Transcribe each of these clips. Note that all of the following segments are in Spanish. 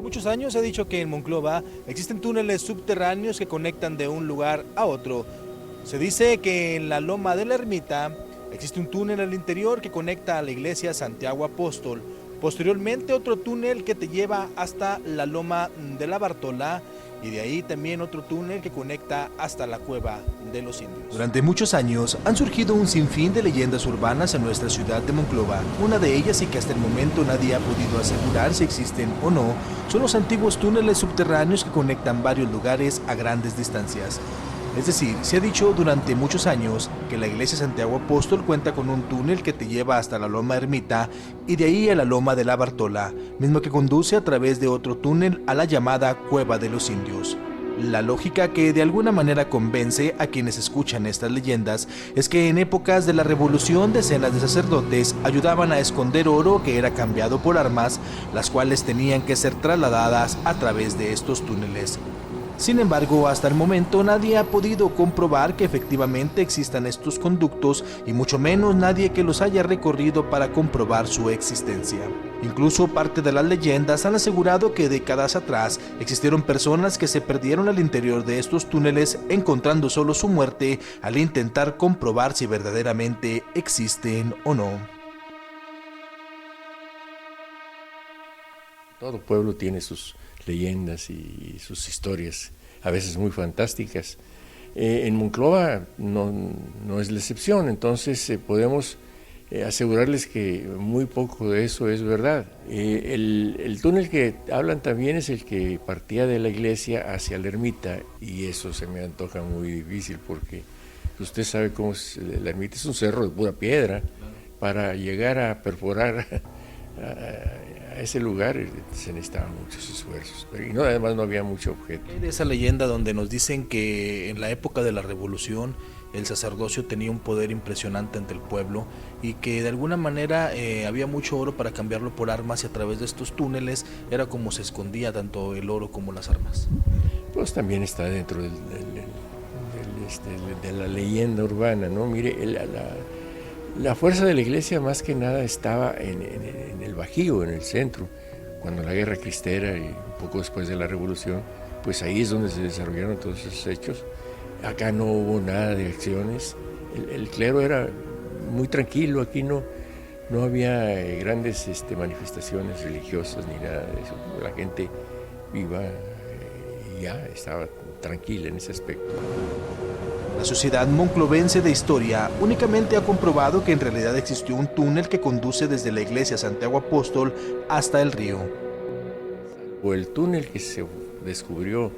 Muchos años se ha dicho que en Monclova existen túneles subterráneos que conectan de un lugar a otro. Se dice que en la Loma de la Ermita existe un túnel al interior que conecta a la iglesia Santiago Apóstol. Posteriormente otro túnel que te lleva hasta la Loma de la Bartola y de ahí también otro túnel que conecta hasta la Cueva de los Indios. Durante muchos años han surgido un sinfín de leyendas urbanas en nuestra ciudad de Monclova. Una de ellas, y que hasta el momento nadie ha podido asegurar si existen o no, son los antiguos túneles subterráneos que conectan varios lugares a grandes distancias. Es decir, se ha dicho durante muchos años que la iglesia Santiago Apóstol cuenta con un túnel que te lleva hasta la Loma Ermita y de ahí a la Loma de la Bartola, mismo que conduce a través de otro túnel a la llamada Cueva de los Indios. La lógica que de alguna manera convence a quienes escuchan estas leyendas es que en épocas de la revolución decenas de sacerdotes ayudaban a esconder oro que era cambiado por armas, las cuales tenían que ser trasladadas a través de estos túneles. Sin embargo, hasta el momento nadie ha podido comprobar que efectivamente existan estos conductos y mucho menos nadie que los haya recorrido para comprobar su existencia. Incluso parte de las leyendas han asegurado que décadas atrás existieron personas que se perdieron al interior de estos túneles encontrando solo su muerte al intentar comprobar si verdaderamente existen o no. Todo pueblo tiene sus leyendas y sus historias, a veces muy fantásticas. En Monclova no es la excepción, entonces podemos asegurarles que muy poco de eso es verdad. El túnel que hablan también es el que partía de la iglesia hacia la ermita, y eso se me antoja muy difícil porque usted sabe cómo es, la ermita es un cerro de pura piedra. Para llegar a perforar a ese lugar se necesitaban muchos esfuerzos, pero además no había mucho objeto. Hay de esa leyenda donde nos dicen que en la época de la revolución el sacerdocio tenía un poder impresionante ante el pueblo y que de alguna manera había mucho oro para cambiarlo por armas, y a través de estos túneles era como se escondía tanto el oro como las armas. Pues también está dentro de la leyenda urbana, ¿no? Mire, la fuerza de la iglesia más que nada estaba en el Bajío, en el centro. Cuando la guerra cristera y un poco después de la revolución, pues ahí es donde se desarrollaron todos esos hechos. Acá no hubo nada de acciones, el clero era muy tranquilo, aquí no había grandes manifestaciones religiosas ni nada de eso. La gente viva y ya estaba tranquila en ese aspecto. La sociedad monclovense de historia únicamente ha comprobado que en realidad existió un túnel que conduce desde la iglesia Santiago Apóstol hasta el río. O el túnel que se descubrió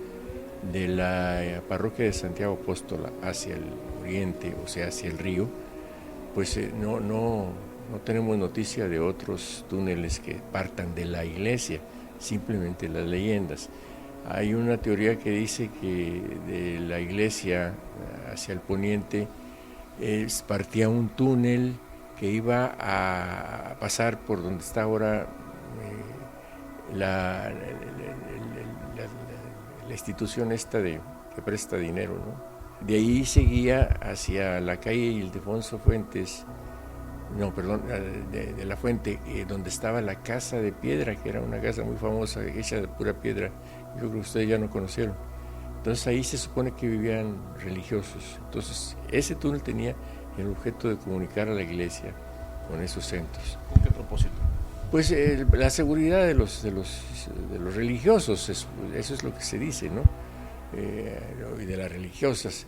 de la parroquia de Santiago Apóstol hacia el oriente, o sea, hacia el río, pues no tenemos noticia de otros túneles que partan de la iglesia, simplemente las leyendas. Hay una teoría que dice que de la iglesia hacia el poniente partía un túnel que iba a pasar por donde está ahora la institución esta que presta dinero, ¿no? De ahí seguía hacia la calle Ildefonso Fuentes, de la Fuente, donde estaba la Casa de Piedra, que era una casa muy famosa, hecha de pura piedra. Yo creo que ustedes ya no conocieron. Entonces ahí se supone que vivían religiosos. Entonces ese túnel tenía el objeto de comunicar a la iglesia con esos centros. ¿Con qué propósito? Pues la seguridad de los religiosos, eso es lo que se dice, ¿no? Y de las religiosas.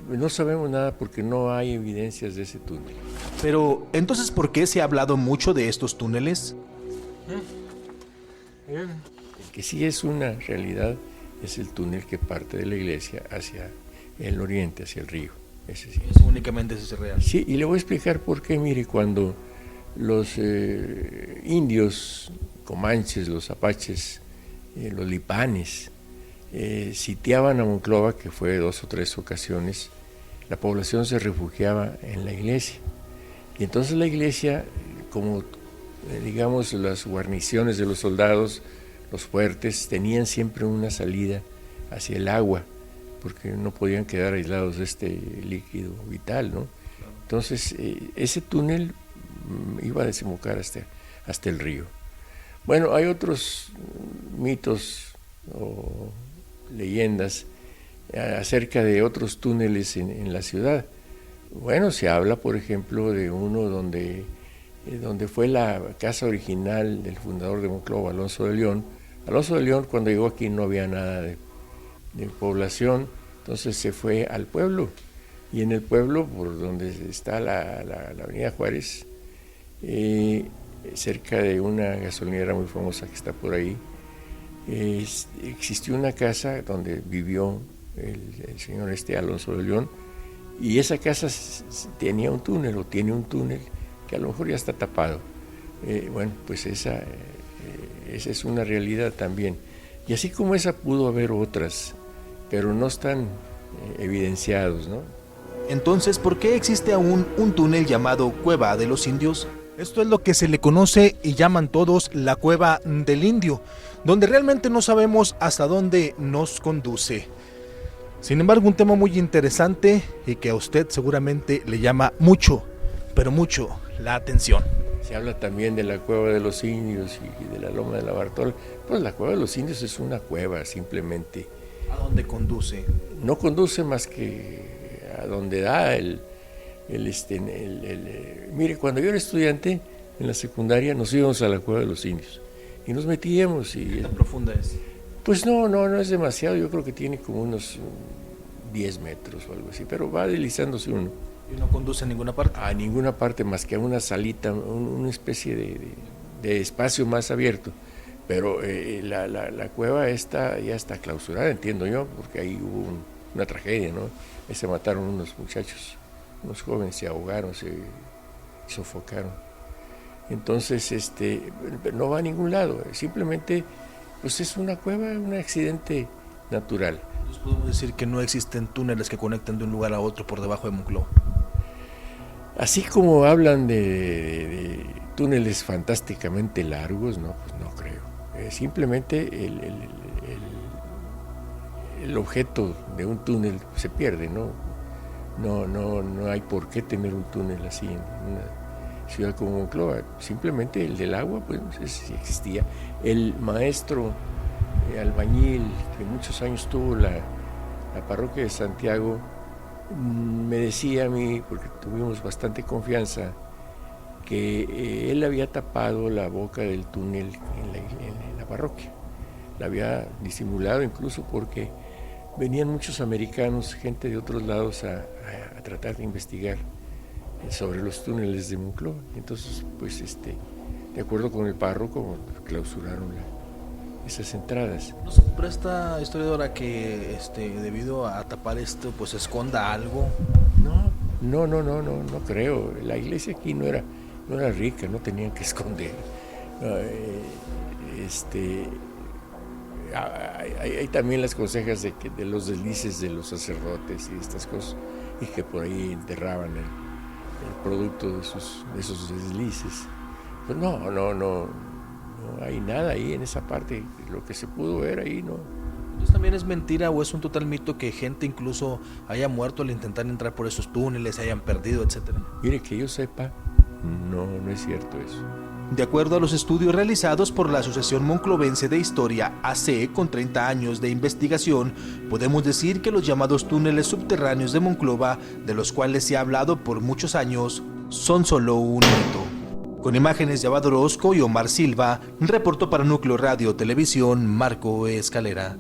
No sabemos nada porque no hay evidencias de ese túnel. Pero, entonces, ¿por qué se ha hablado mucho de estos túneles? El que sí es una realidad es el túnel que parte de la iglesia hacia el oriente, hacia el río. Ese sí. Eso únicamente es real. Sí, y le voy a explicar por qué. Mire, cuando los indios, comanches, los apaches, los lipanes, sitiaban a Monclova, que fue 2 o 3 ocasiones, la población se refugiaba en la iglesia. Y entonces la iglesia, como digamos las guarniciones de los soldados, los fuertes, tenían siempre una salida hacia el agua, porque no podían quedar aislados de este líquido vital, ¿no? Entonces ese túnel iba a desembocar hasta el río. Bueno, hay otros mitos o leyendas acerca de otros túneles en la ciudad. Bueno, se habla, por ejemplo, de uno donde fue la casa original del fundador de Monclova, Alonso de León. Alonso de León, cuando llegó aquí no había nada de población, entonces se fue al pueblo, y en el pueblo, por donde está la avenida Juárez, cerca de una gasolinera muy famosa que está por ahí, existió una casa donde vivió el señor Alonso de León, y esa casa tenía un túnel, o tiene un túnel, que a lo mejor ya está tapado. Bueno, pues esa es una realidad también. Y así como esa pudo haber otras, pero no están evidenciados, ¿no? Entonces, ¿por qué existe aún un túnel llamado Cueva de los Indios? Esto es lo que se le conoce y llaman todos la Cueva del Indio, donde realmente no sabemos hasta dónde nos conduce. Sin embargo, un tema muy interesante y que a usted seguramente le llama mucho, pero mucho, la atención. Se habla también de la Cueva de los Indios y de la Loma de la Bartola. Pues la Cueva de los Indios es una cueva, simplemente. ¿A dónde conduce? No conduce más que a donde da mire, cuando yo era estudiante en la secundaria nos íbamos a la Cueva de los Indios y nos metíamos. ¿Qué tan profunda es? Pues no es demasiado, yo creo que tiene como unos 10 metros o algo así, pero va deslizándose uno. ¿Y no conduce a ninguna parte? A ninguna parte más que a una salita, una especie de espacio más abierto. Pero la cueva ya está clausurada, entiendo yo, porque ahí hubo una tragedia, ¿no? Ahí se mataron unos muchachos, unos jóvenes, se ahogaron, se sofocaron. Entonces, no va a ningún lado, simplemente pues es una cueva, un accidente natural. Entonces podemos decir que no existen túneles que conecten de un lugar a otro por debajo de Monclova. Así como hablan de túneles fantásticamente largos, no, pues no creo. Simplemente el objeto de un túnel se pierde, ¿no? No hay por qué tener un túnel así en una ciudad como Monclova. Simplemente el del agua, pues sí existía. El maestro albañil que muchos años tuvo la parroquia de Santiago, me decía a mí, porque tuvimos bastante confianza, que él había tapado la boca del túnel en la parroquia. La había disimulado incluso porque venían muchos americanos, gente de otros lados, a tratar de investigar sobre los túneles de Monclova. Entonces, pues, de acuerdo con el párroco, clausuraron esas entradas. ¿No se presta, historiadora, que debido a tapar esto, pues esconda algo? No creo. La iglesia aquí no era rica, no tenían que esconder. Hay también las consejas de los deslices de los sacerdotes y estas cosas, y que por ahí enterraban el producto de esos deslices. Pues no hay nada ahí en esa parte. Lo que se pudo ver ahí, no. Entonces también es mentira o es un total mito que gente incluso haya muerto al intentar entrar por esos túneles, se hayan perdido, etcétera. Mire, que yo sepa, no es cierto eso. De acuerdo a los estudios realizados por la Asociación Monclovense de Historia, AC, con 30 años de investigación, podemos decir que los llamados túneles subterráneos de Monclova, de los cuales se ha hablado por muchos años, son solo un mito. Con imágenes de Abad Orozco y Omar Silva, reportó para Núcleo Radio Televisión, Marco Escalera.